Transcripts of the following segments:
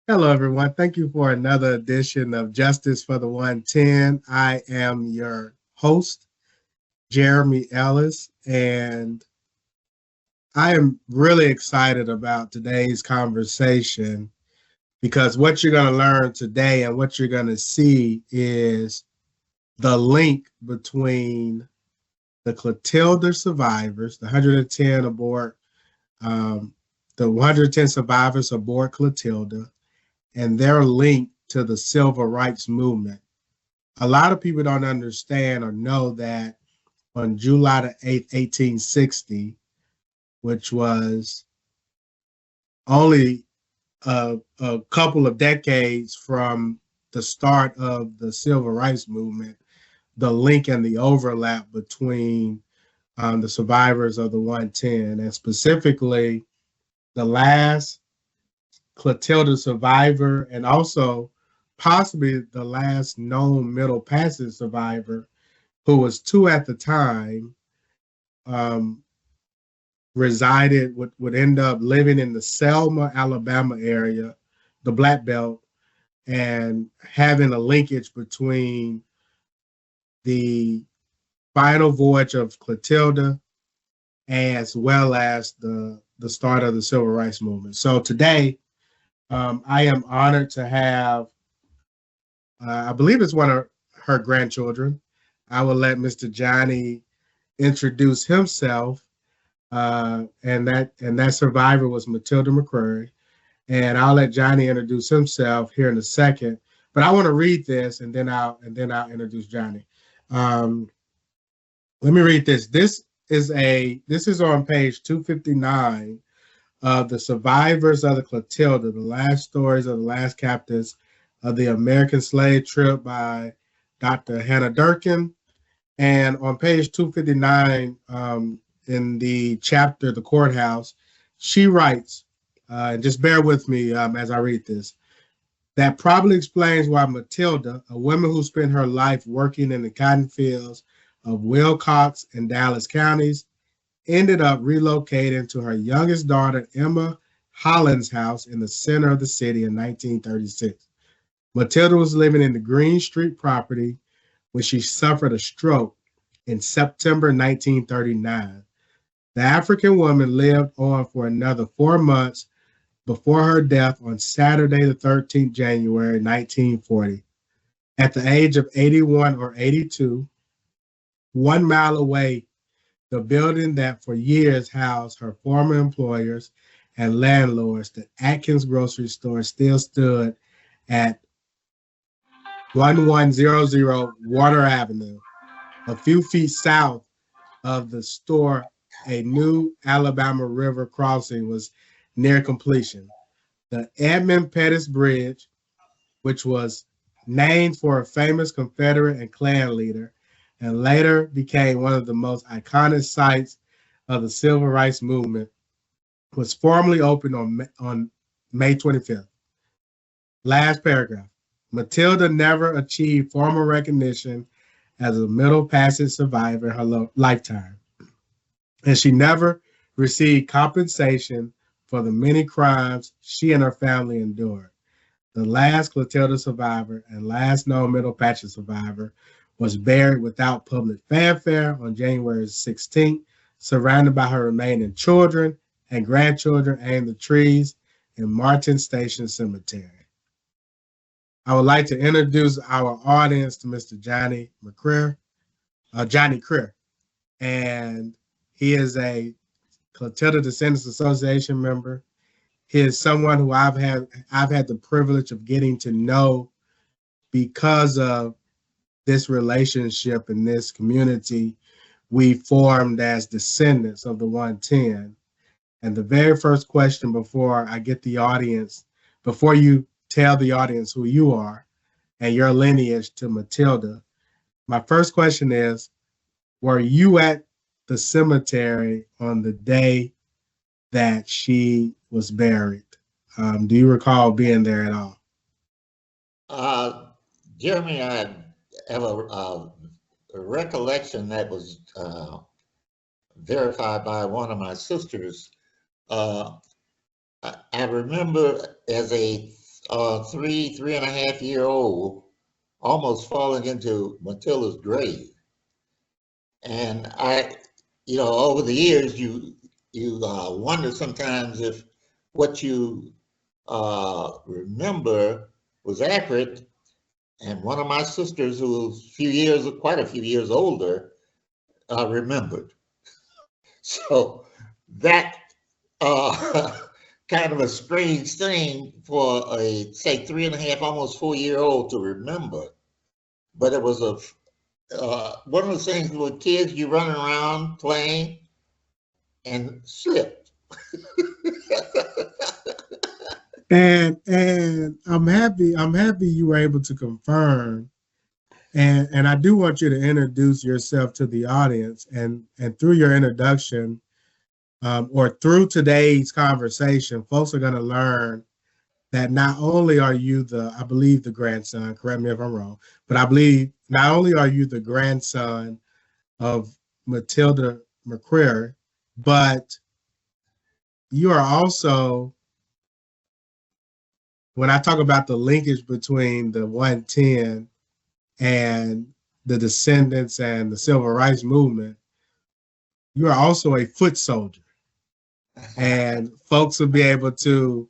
Hello, everyone. Thank you for another edition of Justice for the 110. I am your host, Jeremy Ellis, and I am really excited about today's conversation because what you're going to learn today and what you're going to see is the link between the Clotilda survivors, the 110 aboard, um, the 110 survivors aboard Clotilda, and their link to the civil rights movement. A lot of people don't understand or know that on July the 8th, 1860, which was only a couple of decades from the start of the civil rights movement, the link and the overlap between the survivors of the 110, and specifically the last Clotilda survivor, and also possibly the last known Middle Passage survivor, who was two at the time, um, would end up living in the Selma, Alabama area, the Black Belt, and having a linkage between the final voyage of Clotilda as well as the start of the civil rights movement. So today, I am honored to have, I believe it's one of her grandchildren. I will let Mr. Johnny introduce himself, and that survivor was Matilda McCrear. And I'll let Johnny introduce himself here in a second. But I want to read this, and then I'll introduce Johnny. Um, Let me read this. This is on page 259 of the Survivors of the Clotilda, the last stories of the last captives of the American slave trip by Dr. Hannah Durkin. And on page 259, in the chapter, The Courthouse, she writes, and just bear with me as I read this, that probably explains why Matilda, a woman who spent her life working in the cotton fields of Wilcox and Dallas counties, ended up relocating to her youngest daughter, Emma Holland's house in the center of the city in 1936. Matilda was living in the Green Street property when she suffered a stroke in September 1939. The African woman lived on for another 4 months before her death on Saturday, the 13th January 1940. At the age of 81 or 82, 1 mile away, the building that for years housed her former employers and landlords, the Atkins grocery store, still stood at 1100 Water Avenue. A few feet south of the store, a new Alabama River crossing was near completion. The Edmund Pettus Bridge, which was named for a famous Confederate and Klan leader, and later became one of the most iconic sites of the civil rights movement, was formally opened on May 25th. Last paragraph. Matilda never achieved formal recognition as a Middle Passage survivor in her lifetime, and she never received compensation for the many crimes she and her family endured. The last Clotilda survivor and last known Middle Passage survivor was buried without public fanfare on January 16th, surrounded by her remaining children and grandchildren and the trees in Martin Station Cemetery. I would like to introduce our audience to Mr. Johnny Crear, and he is a Clotilda Descendants Association member. He is someone who I've had the privilege of getting to know because of this relationship in this community we formed as descendants of the 110. And the very first question before I get the audience, before you tell the audience who you are and your lineage to Matilda, my first question is, were you at the cemetery on the day that she was buried? Do you recall being there at all? Uh, Jeremy, I have a recollection that was verified by one of my sisters. I remember as a three and a half year old, almost falling into Matilda's grave. And over the years, you wonder sometimes if what you remember was accurate. And one of my sisters, who was quite a few years older, remembered. So that kind of a strange thing for a, say, 3.5, almost 4 year old to remember. But it was one of the things with kids, you running around playing and slipped. And I'm happy you were able to confirm. And I do want you to introduce yourself to the audience, and through your introduction, or through today's conversation, folks are going to learn that not only are you I believe the grandson, correct me if I'm wrong, but I believe not only are you the grandson of Matilda McCrear, but you are also, when I talk about the linkage between the 110 and the descendants and the civil rights movement, you are also a foot soldier. And folks will be able to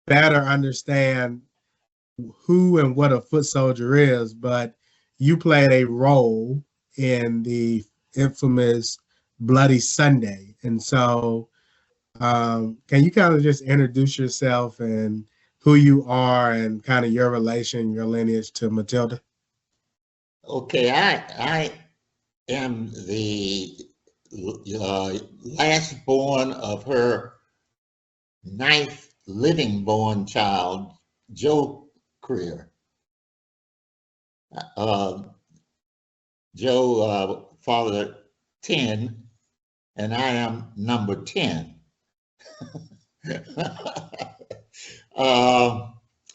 better understand who and what a foot soldier is, but you played a role in the infamous Bloody Sunday. And so, can you kind of just introduce yourself and who you are and kind of your relation, your lineage to Matilda? Okay, I am the last born of her ninth living born child, Joe Crear. Joe fathered 10, and I am number 10.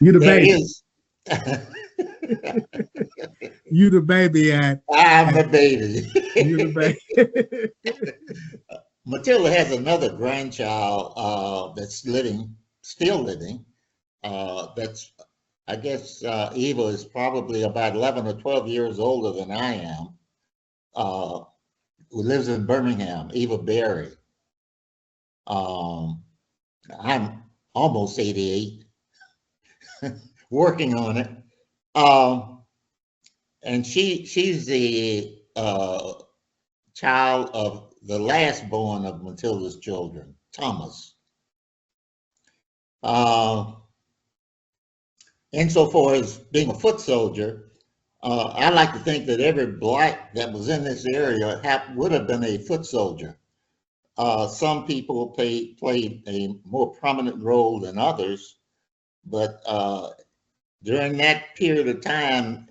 You the there baby. is. You the baby I'm the baby. You the baby. Matilda has another grandchild that's still living. That's, I guess, Eva is probably about 11 or 12 years older than I am. Who lives in Birmingham, Eva Berry. I'm almost 88, working on it. And she's the child of the last born of Matilda's children, Thomas. Insofar as being a foot soldier, I like to think that every black that was in this area would have been a foot soldier. Some people played a more prominent role than others, but during that period of time,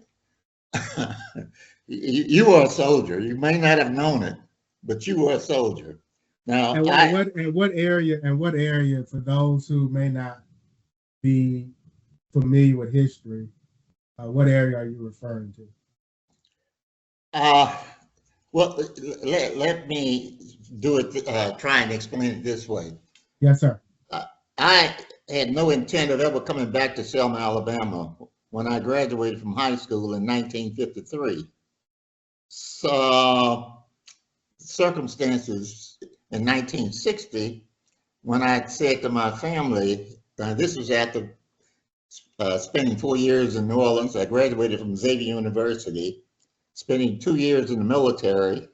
you were a soldier. You may not have known it, but you were a soldier. Now, what area, for those who may not be familiar with history, what area are you referring to? Well, let me do it. Try and explain it this way. Yes, sir. I had no intent of ever coming back to Selma, Alabama when I graduated from high school in 1953. So, circumstances in 1960, when I said to my family, this was after spending 4 years in New Orleans. I graduated from Xavier University, spending 2 years in the military.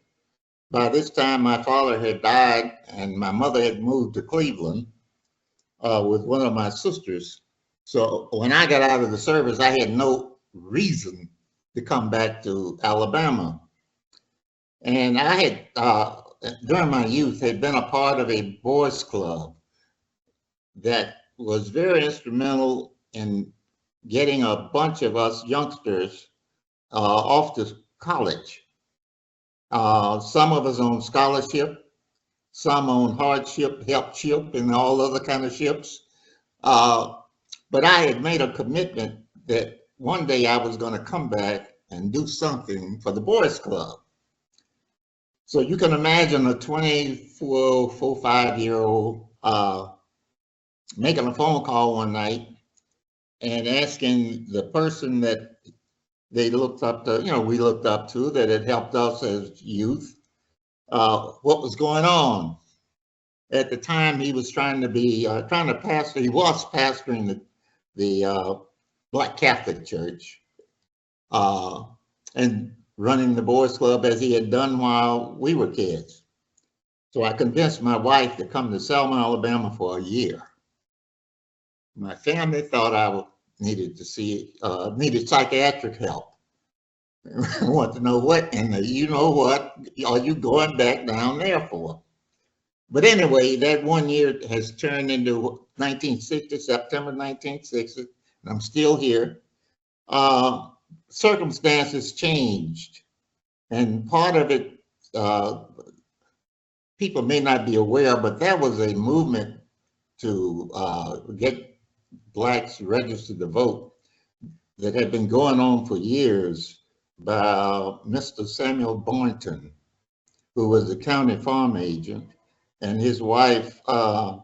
By this time, my father had died, and my mother had moved to Cleveland with one of my sisters. So when I got out of the service, I had no reason to come back to Alabama. And I had, during my youth, had been a part of a boys club that was very instrumental in getting a bunch of us youngsters off to college. Some of us on scholarship, some on hardship, help ship, and all other kind of ships. But I had made a commitment that one day I was going to come back and do something for the boys club. So you can imagine a 24, 5-year-old making a phone call one night and asking the person that they looked up to, we looked up to, that had helped us as youth, what was going on. At the time, he was trying to pastor. He was pastoring the Black Catholic Church, uh, and running the boys' club as he had done while we were kids. So I convinced my wife to come to Selma, Alabama for a year. My family thought I needed psychiatric help. I want to know what, and you know what, are you going back down there for? But anyway, that 1 year has turned into 1960, September 1960, and I'm still here. Circumstances changed, and part of it, people may not be aware, but that was a movement to get blacks registered to vote that had been going on for years by Mr. Samuel Boynton, who was the county farm agent, and his wife, I'm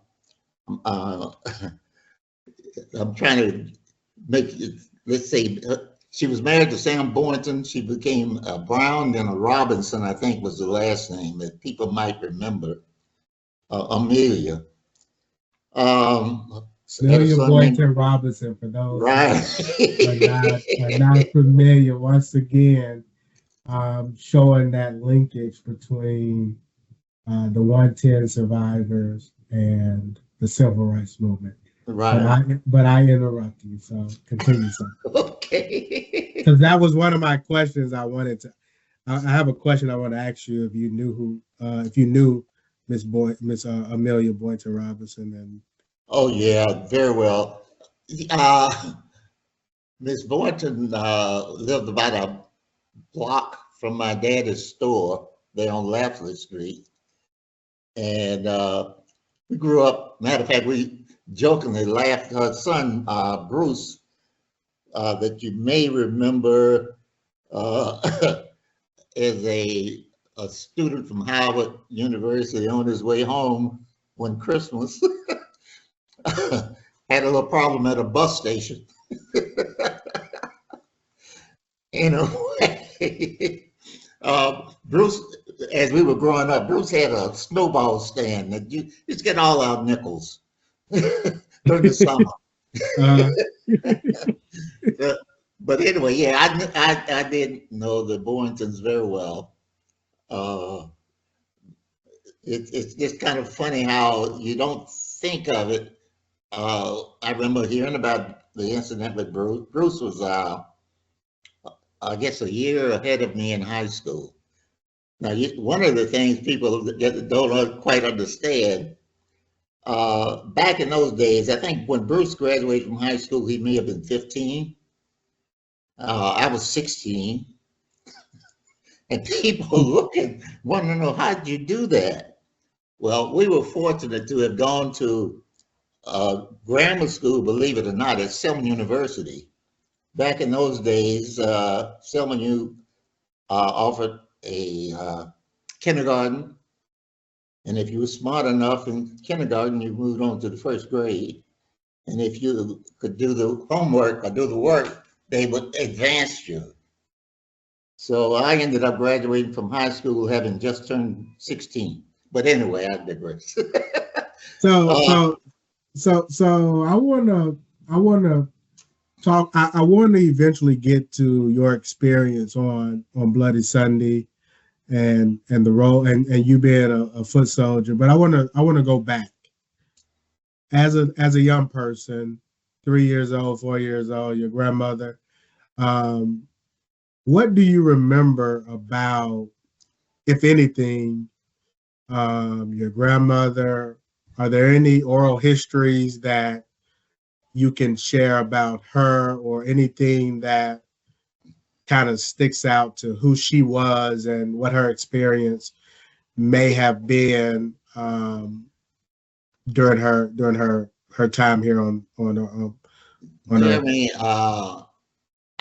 trying to make it, let's say, she was married to Sam Boynton. She became a Brown, then a Robinson, I think was the last name that people might remember, Amelia. Amelia Boynton Robinson, for those right. are not familiar, once again, showing that linkage between the 110 survivors and the civil rights movement. Right. But I interrupt you, so continue, sir. Okay. Because that was one of my questions I wanted to. I have a question I want to ask you. If you knew Miss Amelia Boynton Robinson, and oh yeah, very well. Miss Boynton lived about a block from my daddy's store there on Lafley Street, and we grew up. Matter of fact, we jokingly laughed. Her son Bruce, that you may remember, as a student from Howard University on his way home one Christmas, had a little problem at a bus station. In a way, Bruce, as we were growing up, Bruce had a snowball stand that you just get all our nickels during the summer. But anyway, yeah, I did know the Boyntons very well. It's just kind of funny how you don't think of it. I remember hearing about the incident with Bruce. Bruce was, I guess, a year ahead of me in high school. Now, one of the things people don't quite understand, back in those days, I think when Bruce graduated from high school, he may have been 15. I was 16. And people looking, want to know, how did you do that? Well, we were fortunate to have gone to grammar school, believe it or not, at Selma University. Back in those days, Selma U offered a kindergarten, and if you were smart enough in kindergarten, you moved on to the first grade. And if you could do the homework or do the work, they would advance you. So I ended up graduating from high school having just turned 16. But anyway, I digress. So I wanna talk. I want to eventually get to your experience on Bloody Sunday, and the role, and you being a foot soldier. But I want to go back as a young person, 3 years old, 4 years old, your grandmother. What do you remember about, if anything, your grandmother? Are there any oral histories that you can share about her, or anything that kind of sticks out to who she was and what her experience may have been, during her time here on Jeremy,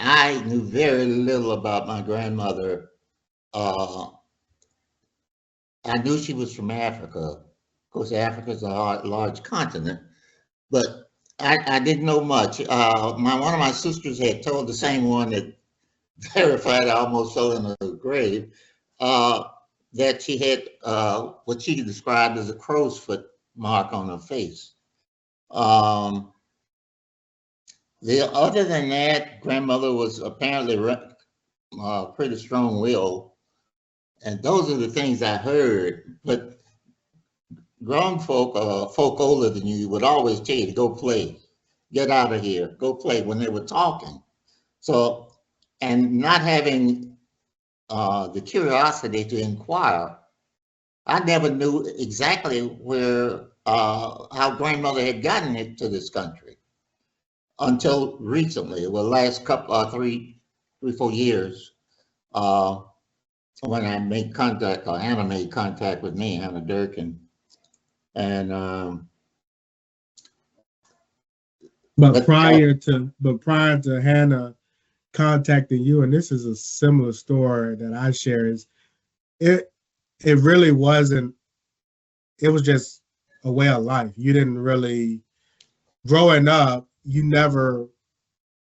I knew very little about my grandmother. I knew she was from Africa. Of course, Africa is a large continent, but I didn't know much. One of my sisters had told the same one that verified I almost fell in the grave, uh, that she had what she described as a crow's foot mark on her face. Um, other than that, grandmother was apparently pretty strong-willed, and those are the things I heard. But grown folk, folk older than you, would always tell you to go play, get out of here, go play when they were talking. So, and not having the curiosity to inquire, I never knew exactly where how grandmother had gotten into this country until recently. Well, last couple, 4 years, uh, when I made contact, or Hannah made contact with me, Hannah Durkin, and but prior to Hannah contacting you, and this is a similar story that I share, is it really wasn't, it was just a way of life. You didn't really, growing up, you never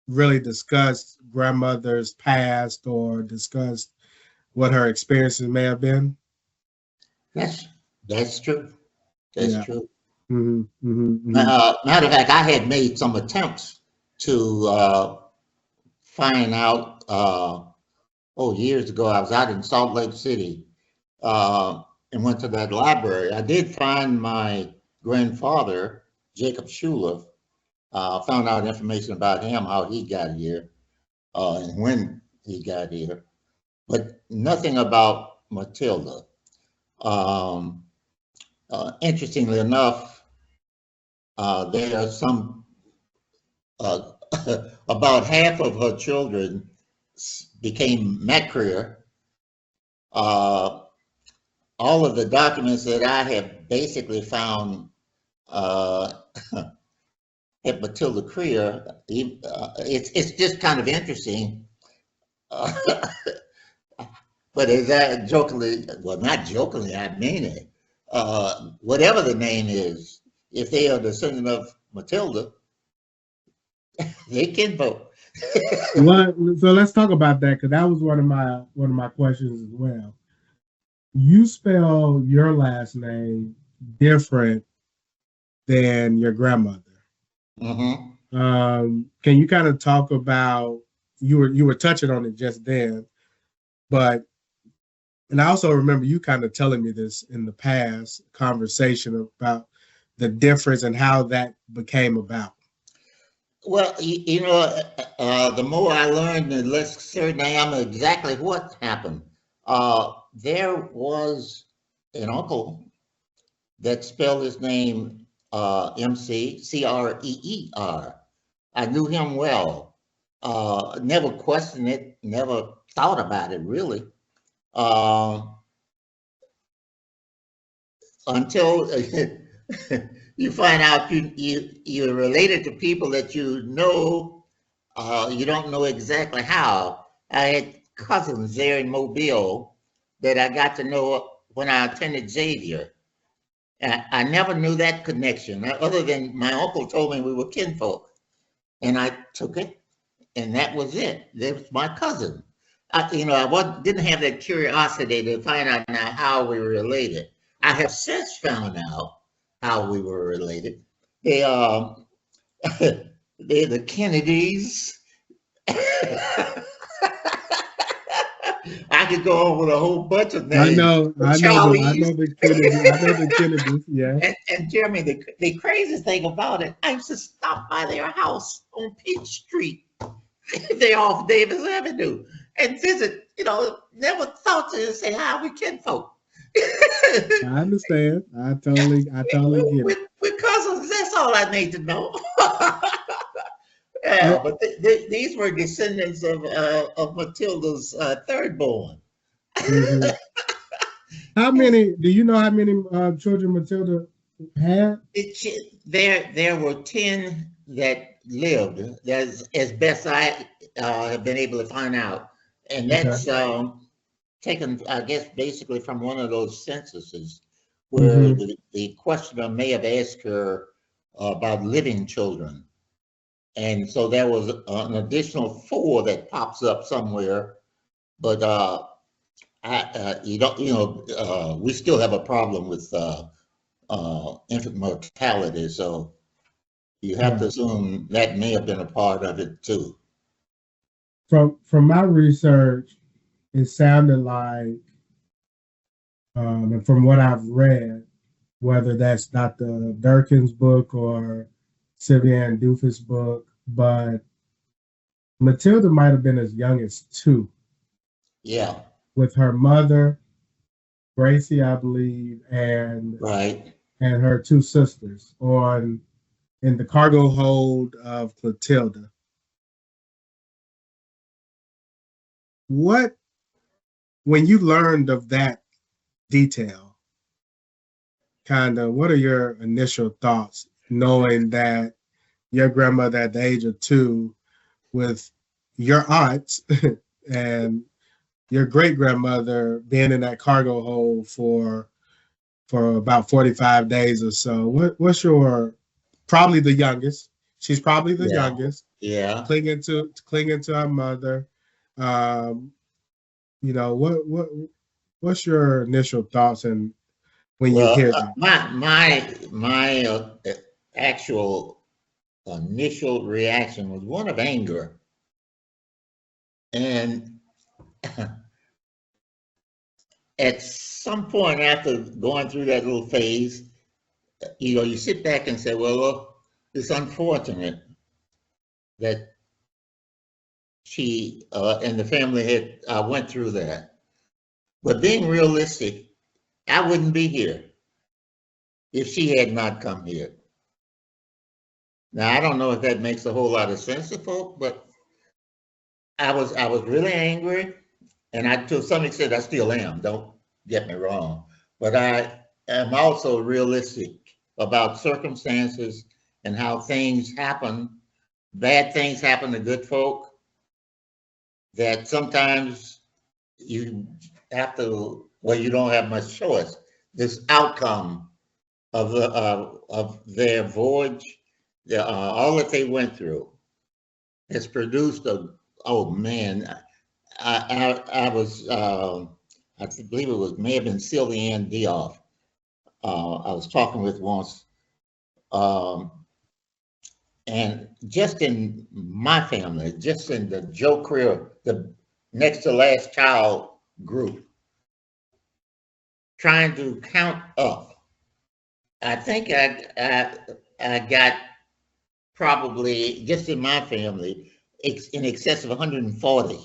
really discussed grandmother's past or discussed what her experiences may have been. That's true. That's true. Mm-hmm, mm-hmm, mm-hmm. Matter of fact, I had made some attempts to find out. Years ago, I was out in Salt Lake City and went to that library. I did find my grandfather, Jacob Schuler. Found out information about him, how he got here, and when he got here, but nothing about Matilda. Interestingly enough, there are some, about half of her children became McCrear. All of the documents that I have basically found at Matilda Crear, it's just kind of interesting. But as I jokingly, well, not jokingly, I mean it. Whatever the name is, if they are descendant of Matilda, they can vote. Well, so let's talk about that, because that was one of my questions as well. You spell your last name different than your grandmother. Mm-hmm. Can you kind of talk about, you were touching on it just then, but, and I also remember you kind of telling me this in the past conversation about the difference and how that became about. Well, the more I learned, the less certain I am exactly what happened. There was an uncle that spelled his name McCreer. I knew him well. Never questioned it, never thought about it really. Until you find out you're related to people that you know, you don't know exactly how. I had cousins there in Mobile that I got to know when I attended Xavier. I never knew that connection, other than my uncle told me we were kinfolk, and I took it, and that was it. That was my cousin. I didn't have that curiosity to find out now how we were related. I have since found out how we were related. They're the Kennedys. I could go on with a whole bunch of names. I know the Kennedys, yeah. And Jeremy, the craziest thing about it, I used to stop by their house on Peach Street. They're off Davis Avenue and visit. Never thought to say how we kinfolk. I understand. I totally get it. We're cousins. That's all I need to know. Yeah, but these were descendants of Matilda's third born. Mm-hmm. How many? Do you know how many children Matilda had? There were 10 that lived. That's as best I have been able to find out, and that's taken, I guess, basically from one of those censuses where the questioner may have asked her about living children. And so there was an additional 4 that pops up somewhere, but you don't, we still have a problem with infant mortality, so you have to assume that may have been a part of it too. From my research, it sounded like, and from what I've read, whether that's Dr. Durkin's book or Sylvia Ann Doofus' book, but Matilda might have been as young as 2. Yeah. With her mother, Gracie, I believe, and Right. and her 2 sisters in the cargo hold of Clotilda. When you learned of that detail, what are your initial thoughts, knowing that your grandmother at the age of 2, with your aunts and your great grandmother being in that cargo hold for about 45 days or so? What's your, probably the youngest? She's probably the youngest. Yeah. Clinging to her mother. What's your initial thoughts and when you hear that? My actual initial reaction was one of anger, and at some point after going through that little phase, you sit back and say, well, look, it's unfortunate that she and the family had went through that. But being realistic, I wouldn't be here if she had not come here. Now, I don't know if that makes a whole lot of sense to folk, but I was really angry, and to some extent I still am. Don't get me wrong, but I am also realistic about circumstances and how things happen. Bad things happen to good folk that sometimes you have to. Well, you don't have much choice. This outcome of their voyage, all that they went through, has produced a. Oh man, I was I believe may have been Sylvia Ann Dioff. I was talking with once, um, and just in my family, just in the Joe Crear, the next to last child group, trying to count up. I think I got probably just in my family in excess of 140.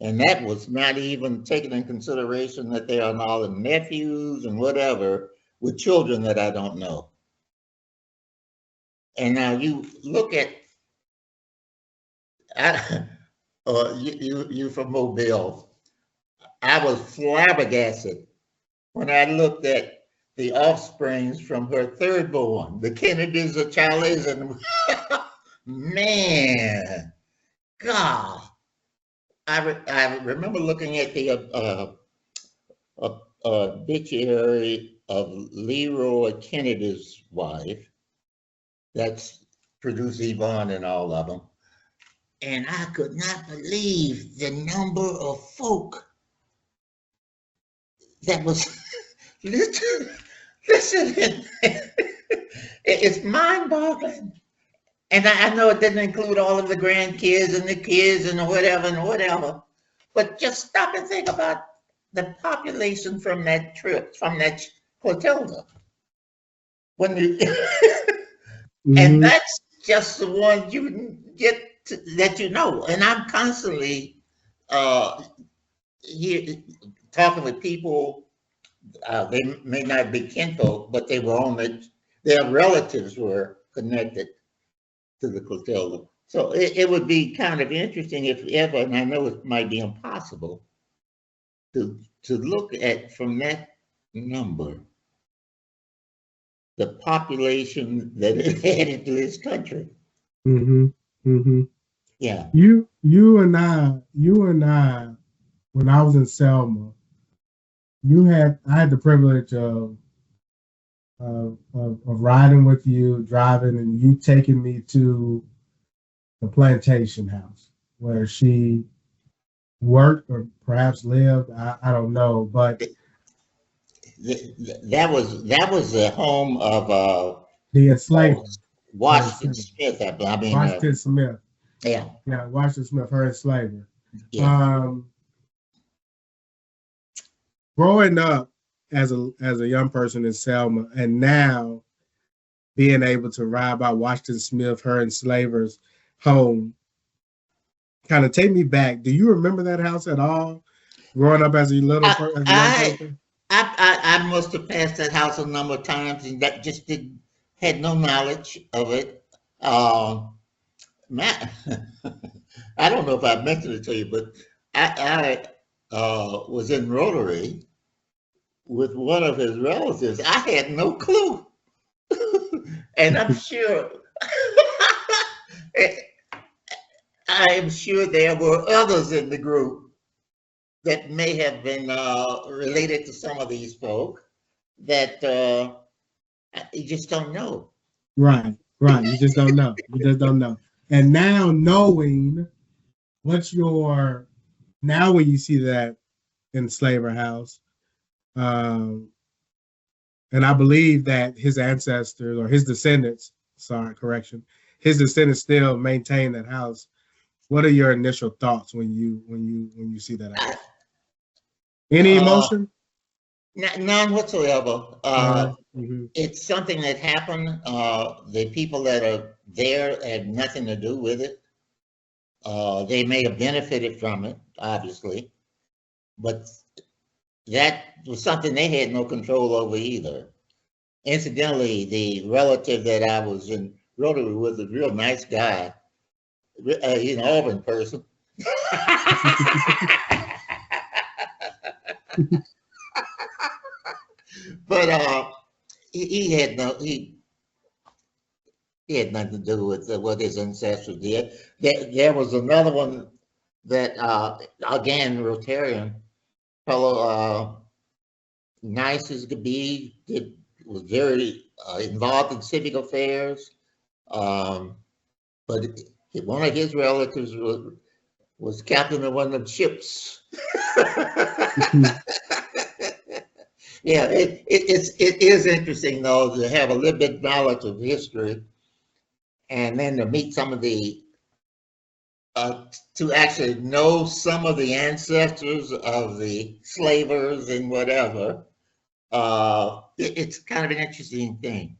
And that was not even taking in consideration that there are all the nephews and whatever with children that I don't know. And now you look at, you from Mobile, I was flabbergasted when I looked at the offsprings from her third born, the Kennedys, the Charlies, and man, God. I remember looking at the obituary of Leroy Kennedy's wife. That's produced Yvonne and all of them. And I could not believe the number of folk that was listen. It's mind-boggling. And I know it didn't include all of the grandkids and the kids and whatever. But just stop and think about the population from that trip, from that Clotilda. When you and that's just the one you get that you know. And I'm constantly here talking with people. They may not be kinfolk, but they were on it. Their relatives were connected to the Clotilda. So it would be kind of interesting if ever, and I know it might be impossible, to look at from that number the population that it had into this country. Yeah. You and I, when I was in Selma, I had the privilege of of riding with you, driving, and you taking me to the plantation house where she worked or perhaps lived. I don't know, but That was the home of the enslaver, her Washington enslaver, Smith. I mean, Washington Smith. yeah, Yeah, Washington Smith, her enslaver. yeah. Um, growing up as a young person in Selma, and now being able to ride by Washington Smith, her enslaver's home, kind of take me back. Do you remember that house at all? Growing up I, as a young I person? I must have passed that house a number of times and that just didn't had no knowledge of it. Um, Matt, I don't know if I mentioned it to you, but I was in Rotary with one of his relatives. I had no clue, and I'm sure I am sure there were others in the group that may have been related to some of these folk that you just don't know. Right, right. You just don't know. You just don't know. And now knowing what's your now when you see that enslaver house, um, and I believe that his ancestors or his descendants, sorry, correction, his descendants still maintain that house. What are your initial thoughts when you see that house? Any Uh, emotion? None whatsoever. Mm-hmm. It's something that happened. The people that are there had nothing to do with it. They may have benefited from it, obviously, but that was something they had no control over either. Incidentally, the relative that I was in Rotary with was a real nice guy. He's an Auburn person. But he had no he had nothing to do with what his ancestors did. There was another one that again Rotarian fellow, nice as could be, was very involved in civic affairs. Um, but one of his relatives was captain of one of the ships. Yeah, it is interesting though to have a little bit knowledge of history, and then to meet some of the to actually know some of the ancestors of the slavers and whatever. It's kind of an interesting thing.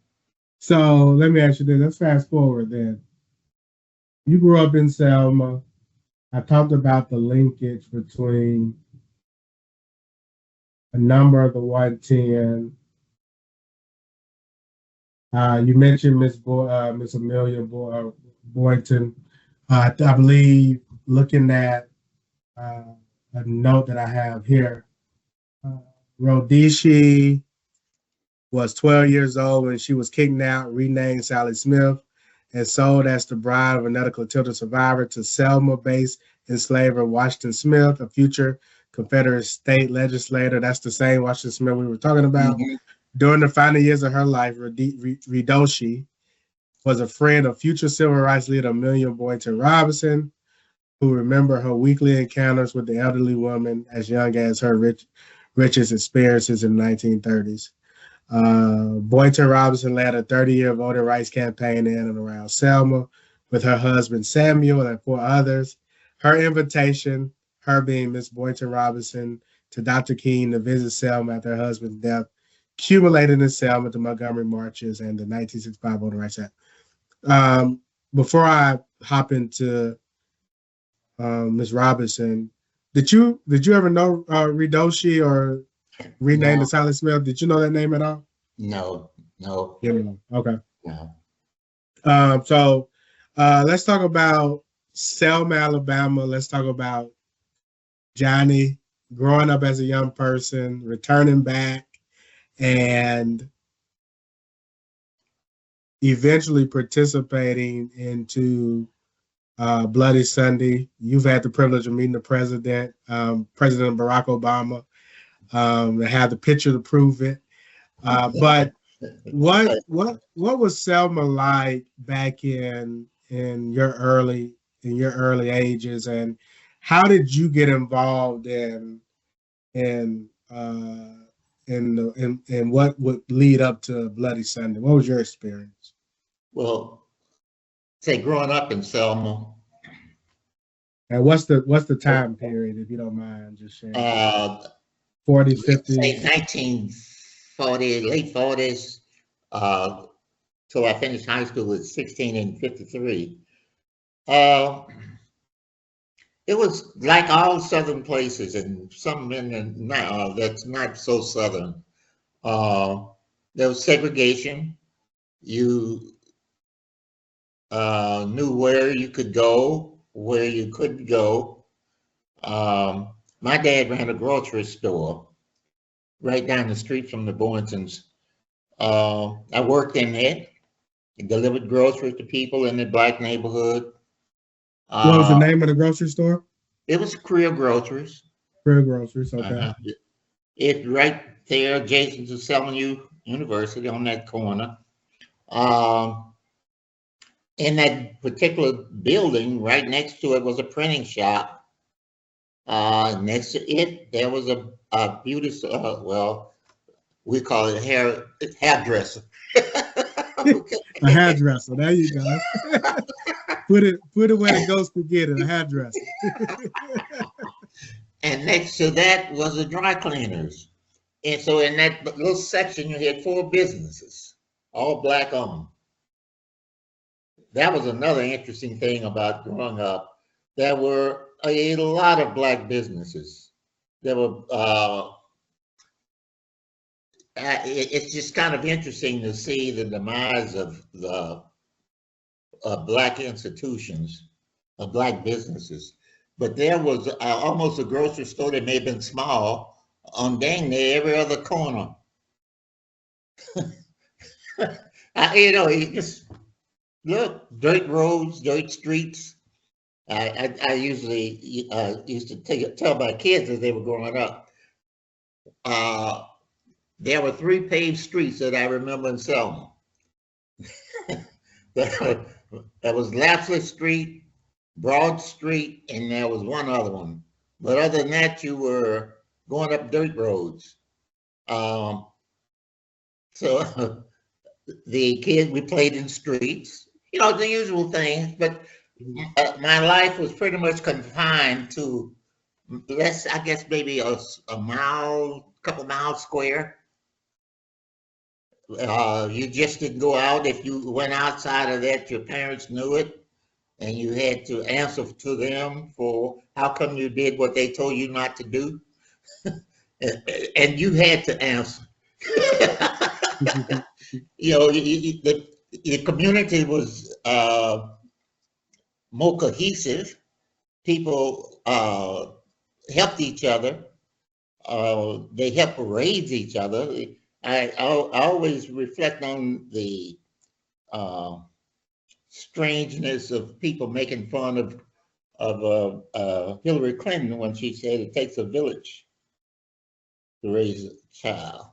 So let me ask you this. Let's fast forward then. You grew up in Selma. I talked about the linkage between a number of the 110. You mentioned Miss Amelia Boynton. I believe looking at uh, a note that I have here, uh, Rhodesia was 12 years old when she was kidnapped, renamed Sally Smith, and sold as the bride of another Clotilda survivor to Selma-based enslaver Washington Smith, a future Confederate state legislator. That's the same Washington Smith we were talking about. Mm-hmm. During the final years of her life, Ridoshi was a friend of future civil rights leader Amelia Boynton Robinson, who remembered her weekly encounters with the elderly woman as young as her richest experiences in the 1930s. Boynton Robinson led a 30-year voting rights campaign in and around Selma with her husband Samuel and four others. Her invitation, her being Miss Boynton Robinson, to Dr. King to visit Selma after her husband's death, accumulated in Selma the Montgomery marches and the 1965 Voting Rights Act. Before I hop into Miss Robinson, did you ever know Ridoshi or renamed No, the Sally Smith? Did you know that name at all? no, no, Yeah. Okay. no. So let's talk about Selma, Alabama. Let's talk about Johnny growing up as a young person, returning back, and eventually participating into Bloody Sunday. You've had the privilege of meeting the president, President Barack Obama, and have the picture to prove it. But What was Selma like back in your early ages, and how did you get involved in in what would lead up to Bloody Sunday? What was your experience? Well, say growing up in Selma, And what's the time period, if you don't mind just sharing? uh, 40s, let's say 50s. 1940, late 40s, uh, till I finished high school at 16 and 53. Uh, it was like all southern places, and some in the now that's not so southern. Uh, there was segregation. You knew where you could go, where you couldn't go. My dad ran a grocery store right down the street from the Boyntons. I worked in it, delivered groceries to people in the black neighborhood. What was the Uh, name of the grocery store? it was Crear Groceries. Career Groceries. Okay. Uh-huh. It's right there adjacent to Selma University on that corner. Um, in that particular building, right next to it was a printing shop. Next to it, there was a beauty, well, we call it hairdresser. A hairdresser. There you go. Put it where the ghost could get it. A hairdresser. And next to that was the dry cleaners. And so in that little section, you had four businesses, all black owned. That was another interesting thing about growing up. There were a lot of black businesses. There were. It's just kind of interesting to see the demise of the black institutions, of black businesses. But there was almost a grocery store that may have been small on dang near every other corner. You just look, dirt roads, dirt streets. I usually used to tell my kids as they were growing up. There were three paved streets that I remember in Selma. There was Lafley Street, Broad Street, and there was one other one. But other than that, you were going up dirt roads. Um, so the kids, we played in streets, the usual things. But my life was pretty much confined to less, I guess, maybe a mile, couple miles square. You just didn't go out. If you went outside of that, your parents knew it, and you had to answer to them for how come you did what they told you not to do, and you had to answer. The community was more cohesive. People helped each other. They helped raise each other. I always reflect on the strangeness of people making fun of Hillary Clinton when she said it takes a village to raise a child.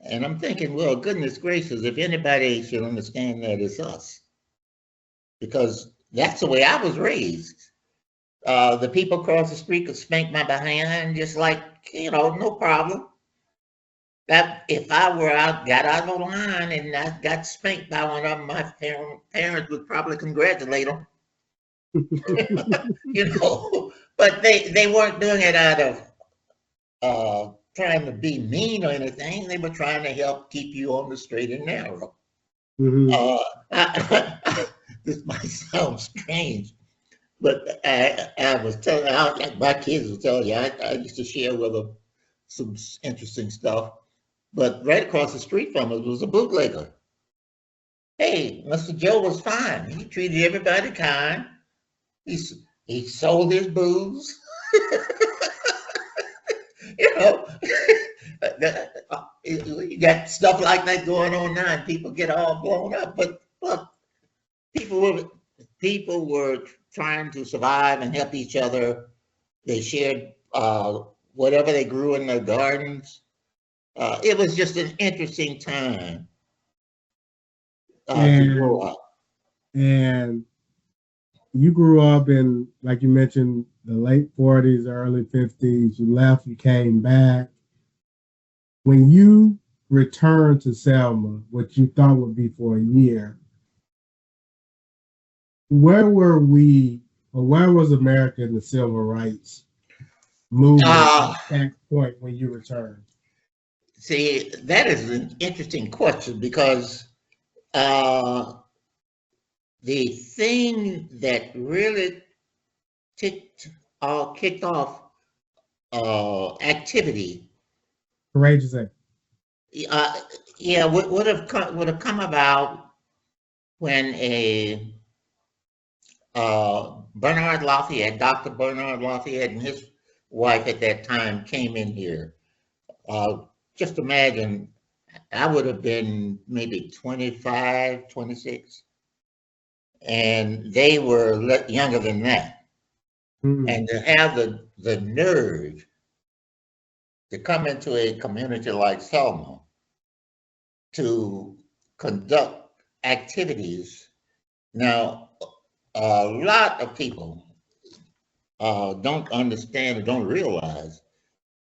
And I'm thinking, well, goodness gracious, if anybody should understand that, it's us. Because that's the way I was raised. The people across the street could spank my behind just like, no problem. That if I got out of the line and I got spanked by one of them, my parents would probably congratulate them. But they weren't doing it out of trying to be mean or anything. They were trying to help keep you on the straight and narrow. Mm-hmm. This might sound strange, but I was telling my kids were telling you, I used to share with them some interesting stuff. But right across the street from us was a bootlegger. Hey, Mr. Joe was fine. He treated everybody kind. He sold his booze. You got stuff like that going on now, and people get all blown up. But look, people were trying to survive and help each other. They shared whatever they grew in their gardens. it was just an interesting time to grow And up. and you grew up in, like you mentioned, the late 40s, early 50s. You left, you came back. When you returned to Selma, what you thought would be for a year, where were we, or where was America in the civil rights movement Uh, at that point when you returned? See, that is an interesting question because uh, the thing that really kicked off activity, Courageous Act. uh, yeah, would have come about when a Bernard Lafayette, Dr. Bernard Lafayette, and his wife at that time came in here. Uh, just imagine, I would have been maybe 25, 26, and they were younger than that. Mm. And to have the nerve to come into a community like Selma to conduct activities. Now, a lot of people don't understand or don't realize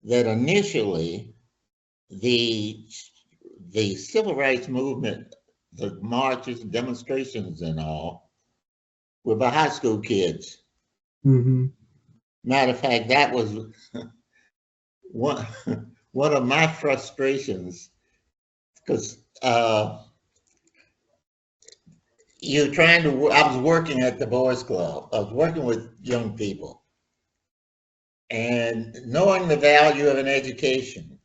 that initially the the civil rights movement, the marches, demonstrations, and all were by high school kids. Mm-hmm. Matter of fact, that was one one of my frustrations because you're trying to. I was working at the boys' club. I was working with young people, and knowing the value of an education,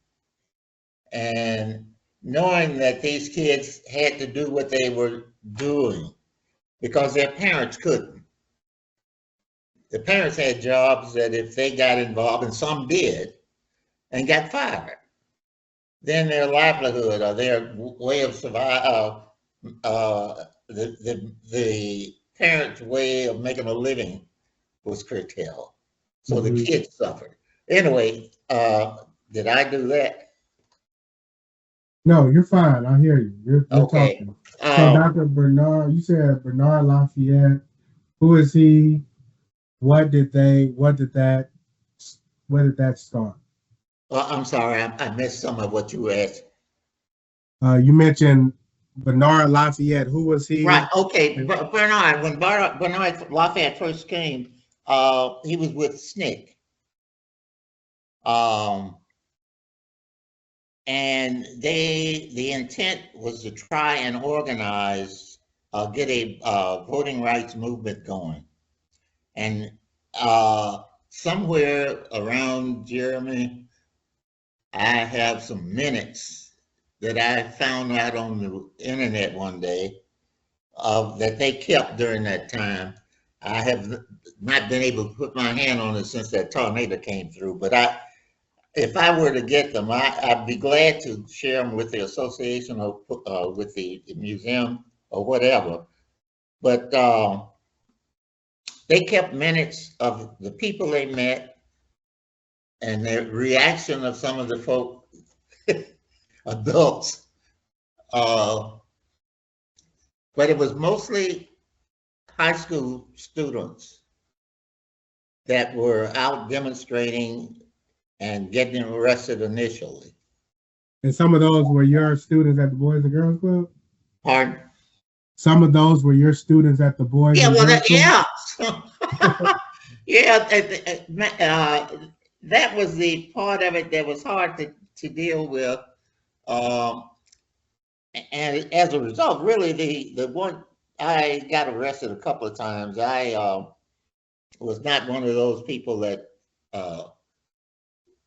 and knowing that these kids had to do what they were doing because their parents couldn't. The parents had jobs that if they got involved, and some did, and got fired, then their livelihood or their way of survival, the parents' way of making a living was curtailed. So the Mm-hmm. kids suffered. Anyway, did I do that? No, you're fine. I hear you. You're Okay. talking. So Uh, Dr. Bernard, you said Bernard Lafayette. Who is he? What did they? What did that? Where did that start? well, I'm sorry, I missed some of what you asked. You mentioned Bernard Lafayette. Who was Right. he? Okay. And- Bernard, when Bernard Lafayette first came, he was with SNCC. Um, and the intent was to try and organize, get a voting rights movement going. And somewhere around Jeremy, I have some minutes that I found out on the internet one day that they kept during that time. I have not been able to put my hand on it since that tornado came through, but if I were to get them, I'd be glad to share them with the association or with the museum or whatever. But they kept minutes of the people they met and the reaction of some of the folk, adults. Uh, but it was mostly high school students that were out demonstrating and getting arrested initially. And some of those were your students at the Boys and Girls Club? Pardon? Some of those were your students at the Boys Yeah, and well, Girls Club? yeah. Yeah, that was the part of it that was hard to deal with. Um, and as a result, really, the one I got arrested a couple of times. I was not one of those people that uh,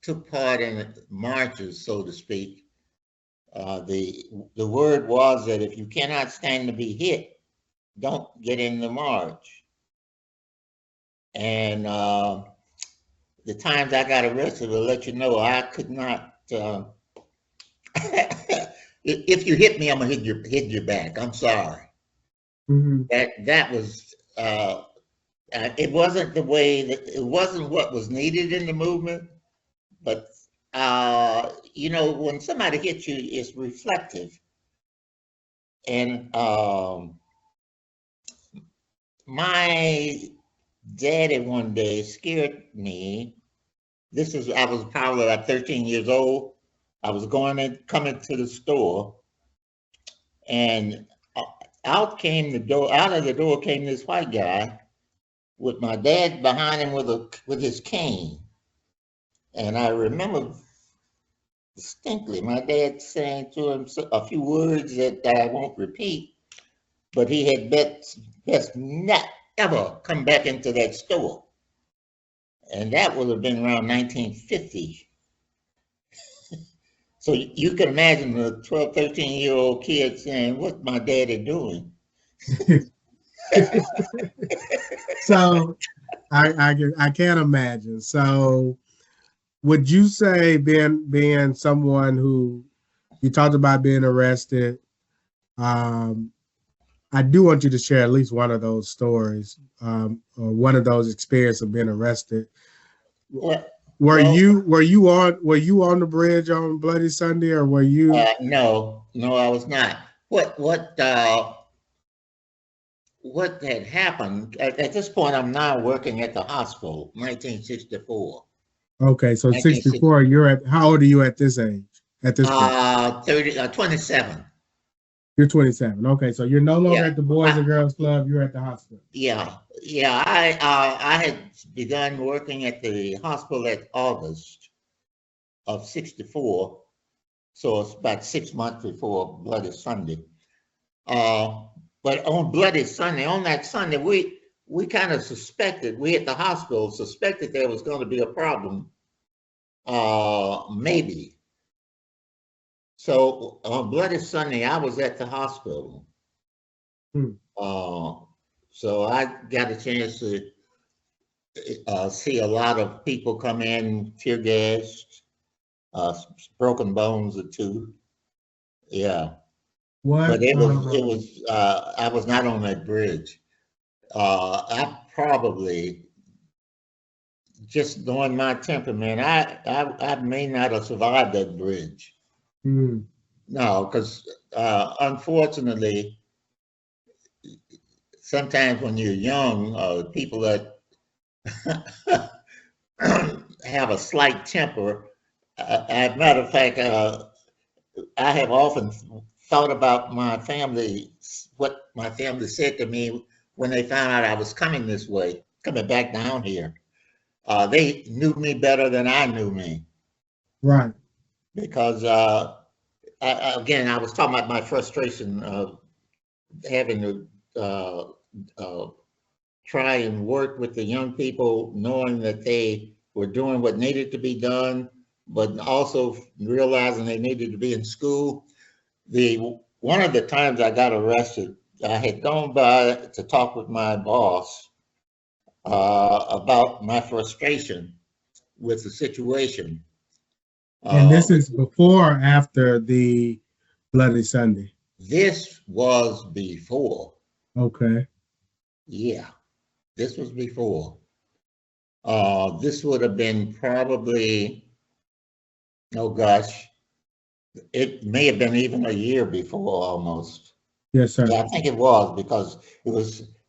took part in marches, so to speak. The word was that if you cannot stand to be hit, don't get in the march. And the times I got arrested will let you know I could not. If you hit me, I'm gonna hit your back. I'm sorry. Mm-hmm. That was. It wasn't the way that it wasn't what was needed in the movement, but you know, when somebody hits you, it's reflective. And my daddy one day scared me. I was probably like 13 years old. I was coming to the store, and out of the door came this white guy with my dad behind him with his cane. And I remember distinctly my dad saying to him a few words that I won't repeat, but he had best not ever come back into that store. And that would have been around 1950. So you can imagine a 12, 13-year-old kid saying, "What's my daddy doing?" So I can't imagine. So would you say being someone who you talked about being arrested? Um, I do want you to share at least one of those stories, or one of those experiences of being arrested. Well, Were you on the bridge on Bloody Sunday, or were you? no, no, I was not. What had happened at this point? I'm now working at the hospital. 1964. Okay, so 1960, 64. How old are you at this age? At this point, 27. you're 27. Okay, so you're no longer Yeah. at the Boys and Girls Club. You're at the hospital. Yeah, yeah. I had begun working at the hospital at August of '64, so it's about 6 months before Bloody Sunday. Uh, but on Bloody Sunday, on that Sunday, we kind of suspected. We at the hospital suspected there was going to be a problem. Maybe. So on Bloody Sunday, I was at the hospital. Hmm. So I got a chance to see a lot of people come in, tear gassed, broken bones or two. Yeah, but What? I was not on that bridge. I probably, just knowing my temperament, I may not have survived that bridge. Hmm. No, because unfortunately, sometimes when you're young, people that have a slight temper, as a matter of fact, I have often thought about my family, what my family said to me when they found out I was coming this way, coming back down here. They knew me better than I knew me Right. because, again, I was talking about my frustration of having to uh, try and work with the young people, knowing that they were doing what needed to be done, but also realizing they needed to be in school. One of the times I got arrested, I had gone by to talk with my boss about my frustration with the situation. And Uh, this is before or after the Bloody Sunday? this was before. Okay. Yeah, this was before. This would have been probably, oh gosh, it may have been even a year before almost. Yes, sir. Yeah, I think it was because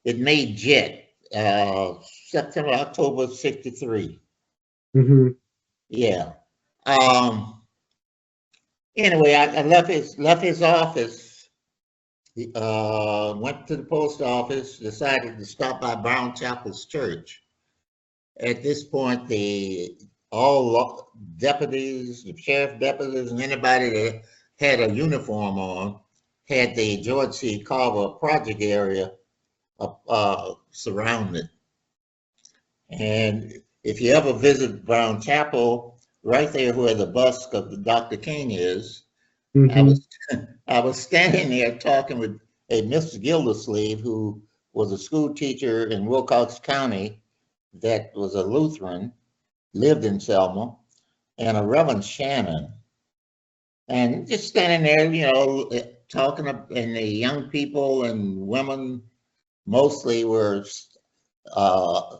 it made jet September, October '63. Mm-hmm. Yeah. Um, anyway, I left his office, went to the post office, decided to stop by Brown Chapel's church. At this point, all deputies, the sheriff deputies, and anybody that had a uniform on had the George C. Carver project area surrounded. And if you ever visit Brown Chapel, right there where the bust of the Dr. King is, I Mm-hmm. was I was standing there talking with a Mr. Gildersleeve, who was a school teacher in Wilcox County that was a Lutheran, lived in Selma, and a Reverend Shannon. And just standing there, talking, and the young people and women mostly were uh,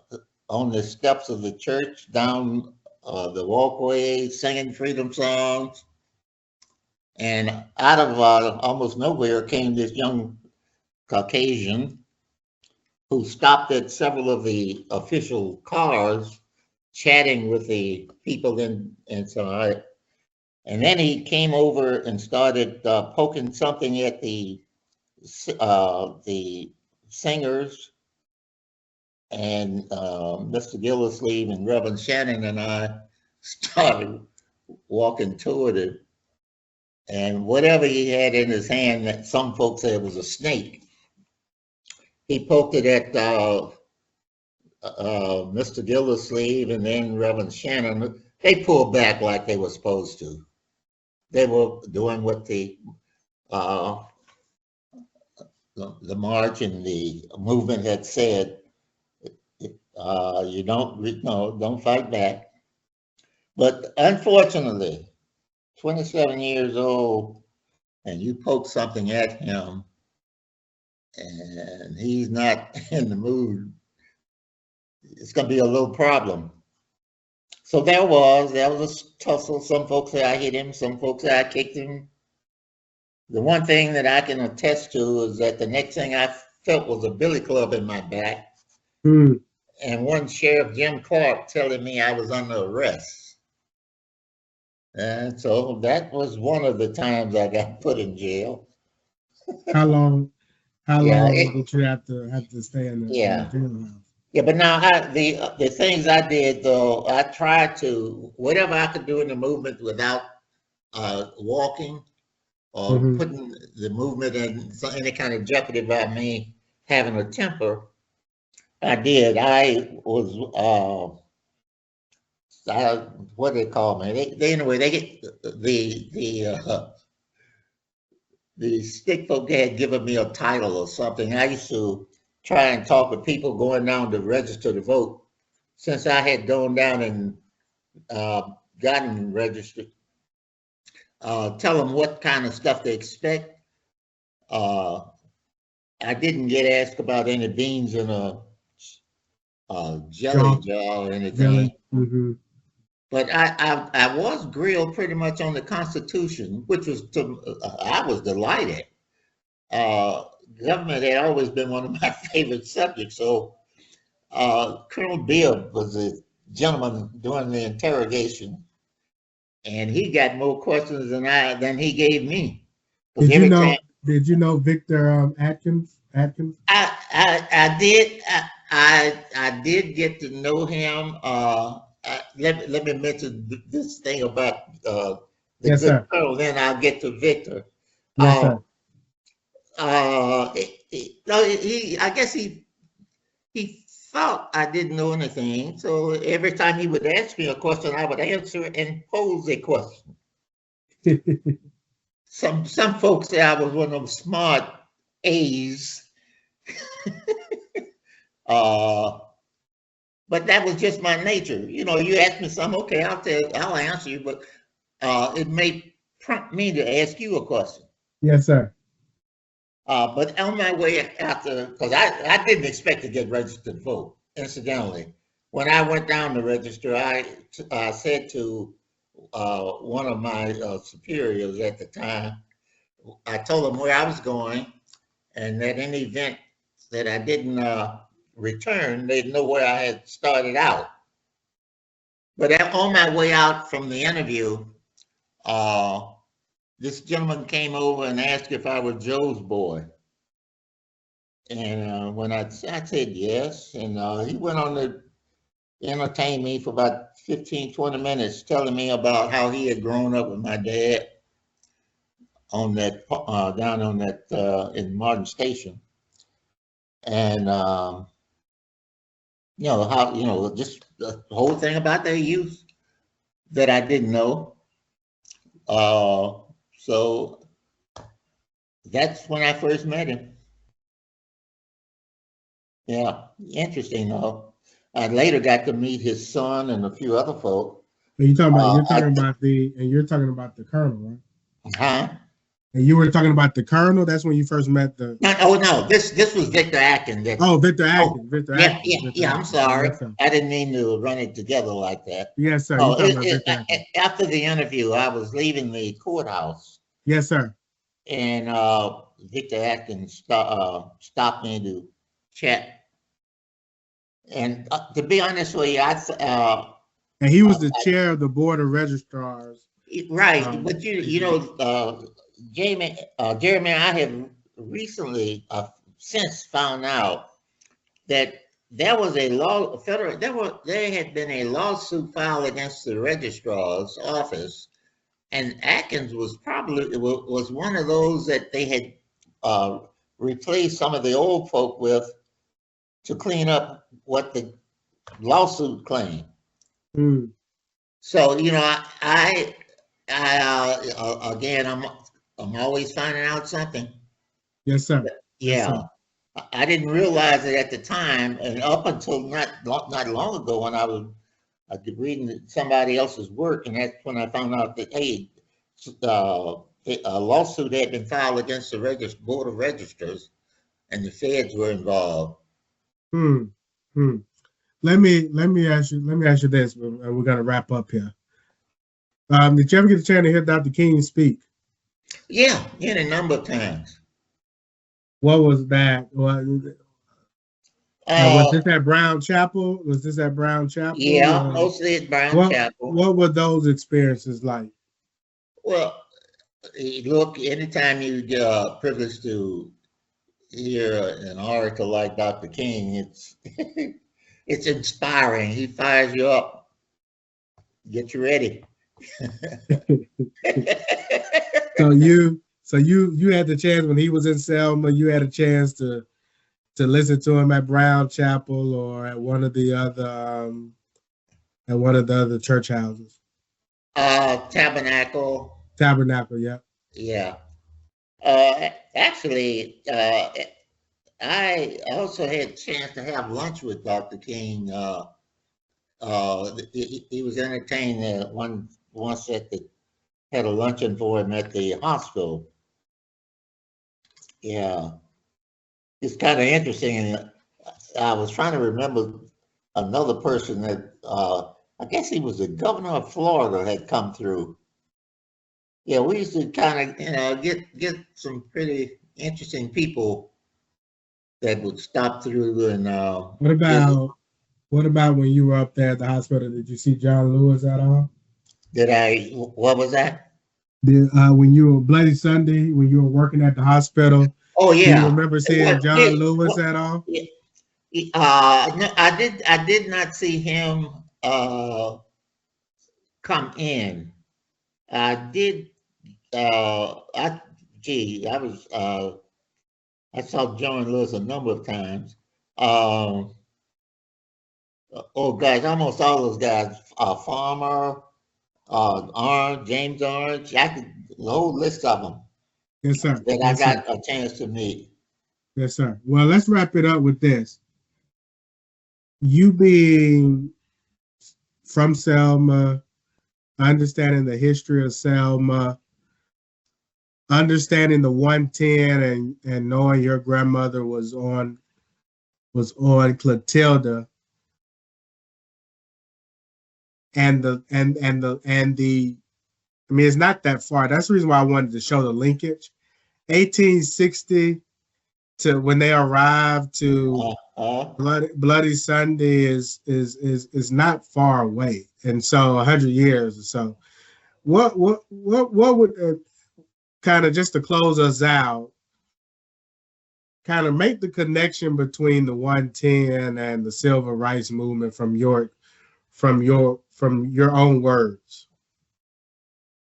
on the steps of the church down the walkway, singing freedom songs. And out of almost nowhere came this young Caucasian who stopped at several of the official cars, chatting with the people inside. And then he came over and started poking something at the singers. And Mr. Gildersleeve and Reverend Shannon and I started walking toward it. And whatever he had in his hand, that some folks said was a snake, he poked it at Mr. Gildersleeve and then Reverend Shannon. They pulled back like they were supposed to. They were doing what the march and the movement had said. You don't fight back. But unfortunately, 27 years old, and you poke something at him, and he's not in the mood, it's going to be a little problem. So there was a tussle. Some folks say I hit him, some folks say I kicked him. The one thing that I can attest to is that the next thing I felt was a billy club in my back. And one Sheriff Jim Clark telling me I was under arrest. And so that was one of the times I got put in jail. How long did you have to stay in the jail house? Yeah, but now the things I did though, I tried to whatever I could do in the movement without walking or putting the movement in any kind of jeopardy by me having a temper. I did. I was what do they call me? Anyway, they get the stick folk had given me a title or something. I used to try and talk with people going down to register to vote. Since I had gone down and gotten registered, tell them what kind of stuff they expect. I didn't get asked about any beans in a jelly jar or anything. But I was grilled pretty much on the Constitution, which was I was delighted. Government had always been one of my favorite subjects. So Colonel Bibb was the gentleman doing the interrogation, and he got more questions than he gave me. Did you know Victor Atkins? I did. I did get to know him. Let me mention this thing about the yes, good sir. Colonel, then I'll get to Victor. Yes, sir. I guess he thought I didn't know anything. So every time he would ask me a question, I would answer and pose a question. Some folks say I was one of them smart A's. But that was just my nature. You know, you ask me something, okay, I'll answer you, but it may prompt me to ask you a question. Yes, sir. But on my way after, because I didn't expect to get registered to vote, incidentally. When I went down to register, I said to one of my superiors at the time, I told him where I was going, and that in the event that I didn't return, they'd know where I had started out. But on my way out from the interview, this gentleman came over and asked if I was Joe's boy. And when I said yes, and he went on to entertain me for about 15, 20 minutes, telling me about how he had grown up with my dad on that, down on that, in Martin Station. And, just the whole thing about their youth that I didn't know. So that's when I first met him. Yeah, interesting though. I later got to meet his son and a few other folk. You're talking about the colonel, right? Huh? And you were talking about the Colonel. That's when you first met the. No, oh no, this was Victor Atkins. Oh, Victor Oh, Atkins. Victor yeah, Atkins. yeah, Victor yeah. I'm Atkins. sorry, Yes, sir. I didn't mean to run it together like that. Yes, sir. You Oh, talking about Victor Atkins? after the interview, I was leaving the courthouse, Yes, sir. and Victor Atkins stopped me to chat. And to be honest with you, And he was the chair of the board of registrars. right, but you know, Jeremy, I have recently since found out that there was a law federal there had been a lawsuit filed against the registrar's office, and Atkins was probably was one of those that they had replaced some of the old folk with to clean up what the lawsuit claimed. Mm. So you know, again, I'm always finding out something. Yes, sir. Yeah. Yes, sir. I didn't realize it at the time, and up until not long ago, when I was reading somebody else's work, and that's when I found out that hey, a lawsuit had been filed against the board of registers, and the feds were involved. Hmm. Hmm. Let me ask you this, and we're gonna wrap up here. Did you ever get a chance to hear Dr. King speak? Yeah, a number of times. What was that? Was this at Brown Chapel? Was this at Brown Chapel? Yeah, mostly at Brown Chapel. What were those experiences like? Well, look, anytime you get privileged to hear an orator like Dr. King, it's it's inspiring. He fires you up. Get you ready. So you had the chance when he was in Selma. You had a chance to listen to him at Brown Chapel or at one of the other church houses. Tabernacle. Tabernacle, yeah. Yeah. Actually, I also had a chance to have lunch with Dr. King. He was entertained once had a luncheon for him at the hospital. Yeah, it's kind of interesting. I was trying to remember another person that I guess he was the governor of Florida had come through. Yeah, we used to kind of get some pretty interesting people that would stop through and what about when you were up there at the hospital? Did you see John Lewis at all? What was that? When you were Bloody Sunday, when you were working at the hospial? Oh Do yeah. you remember seeing John Lewis at all? No, I did not see him come in. I did. I saw John Lewis a number of times. Oh, guys, almost all those guys. Farmer, Orange, James Orange. The whole list of them. Yes, sir. That I got a chance to meet. Yes, sir. Well, let's wrap it up with this. You being from Selma, understanding the history of Selma, understanding the 110 and knowing your grandmother was on Clotilda, and the I mean, it's not that far. That's the reason why I wanted to show the linkage. 1860 to when they arrived to Bloody Sunday is not far away, and so 100 years or so. What would kind of, just to close us out, kind of make the connection between the 110 and the civil rights movement from your own words?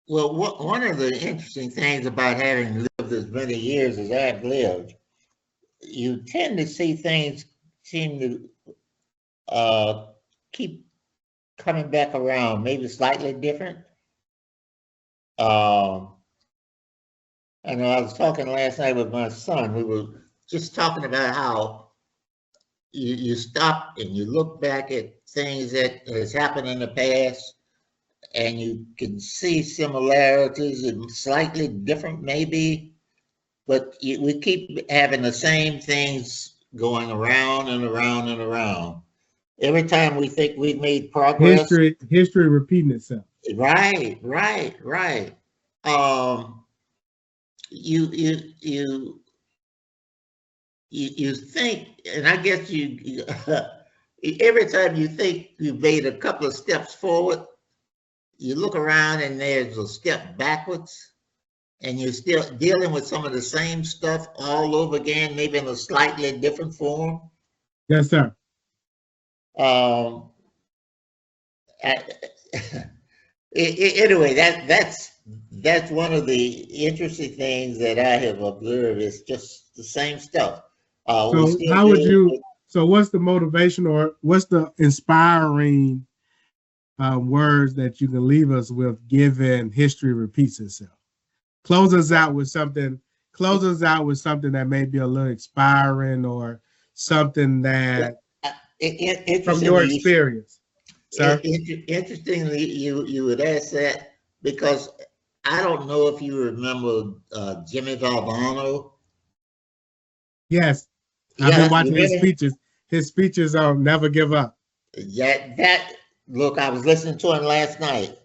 Well, one of the interesting things about having lived as many years as I've lived, you tend to see things seem to keep coming back around, maybe slightly different. I know I was talking last night with my son. We were just talking about how you stop and you look back at things that has happened in the past, and you can see similarities and slightly different maybe, but we keep having the same things going around and around and around. Every time we think we've made progress. History repeating itself. Right. You think, and I guess you every time you think you've made a couple of steps forward, you look around and there's a step backwards, and you're still dealing with some of the same stuff all over again, maybe in a slightly different form. Yes, sir. Anyway, that's one of the interesting things that I have observed is just the same stuff. So how would you? So what's the motivation, or what's the inspiring words that you can leave us with, given history repeats itself? Close us out with something. Close us out with something that may be a little inspiring, or something that from your experience. Sir? Interestingly, you would ask that because I don't know if you remember Jimmy Valvano. Yes, I've been watching his speeches. His speeches on Never Give Up. Look, I was listening to him last night.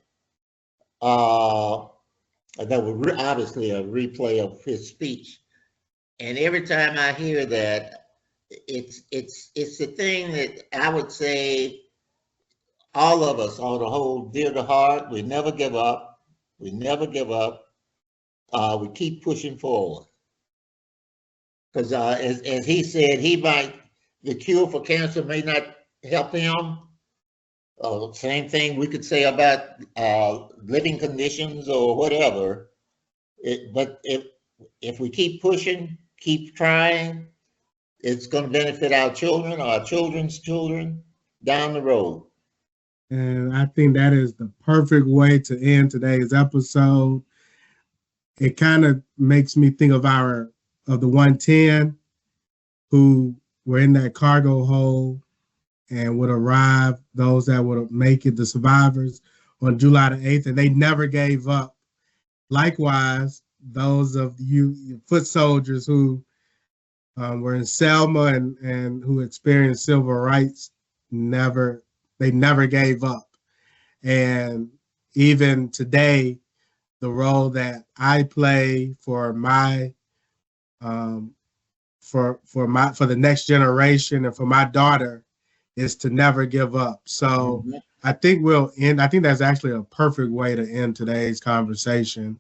That was obviously a replay of his speech, and every time I hear that, it's the thing that I would say all of us ought to hold dear to heart. We never give up. We never give up. We keep pushing forward. Because as he said, the cure for cancer may not help him. Same thing we could say about living conditions or whatever. But if we keep pushing, keep trying, it's going to benefit our children, our children's children down the road. And I think that is the perfect way to end today's episode. It kind of makes me think of the 110 who were in that cargo hold and would arrive, those that would make it, the survivors, on July the 8th, and they never gave up. Likewise, those of you foot soldiers who were in Selma and who experienced civil rights, they never gave up. And even today, the role that I play for the next generation and for my daughter is to never give up. So I think we'll end. I think that's actually a perfect way to end today's conversation.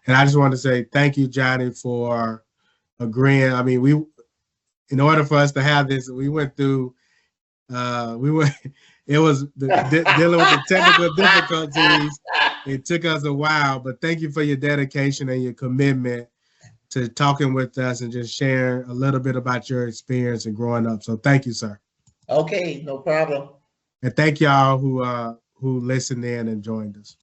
And I just want to say thank you, Johnny, for agreeing. I mean, in order for us to have this, we went through. It was dealing with the technical difficulties. It took us a while, but thank you for your dedication and your commitment to talking with us and just sharing a little bit about your experience and growing up. So thank you, sir. Okay, no problem. And thank y'all who listened in and joined us.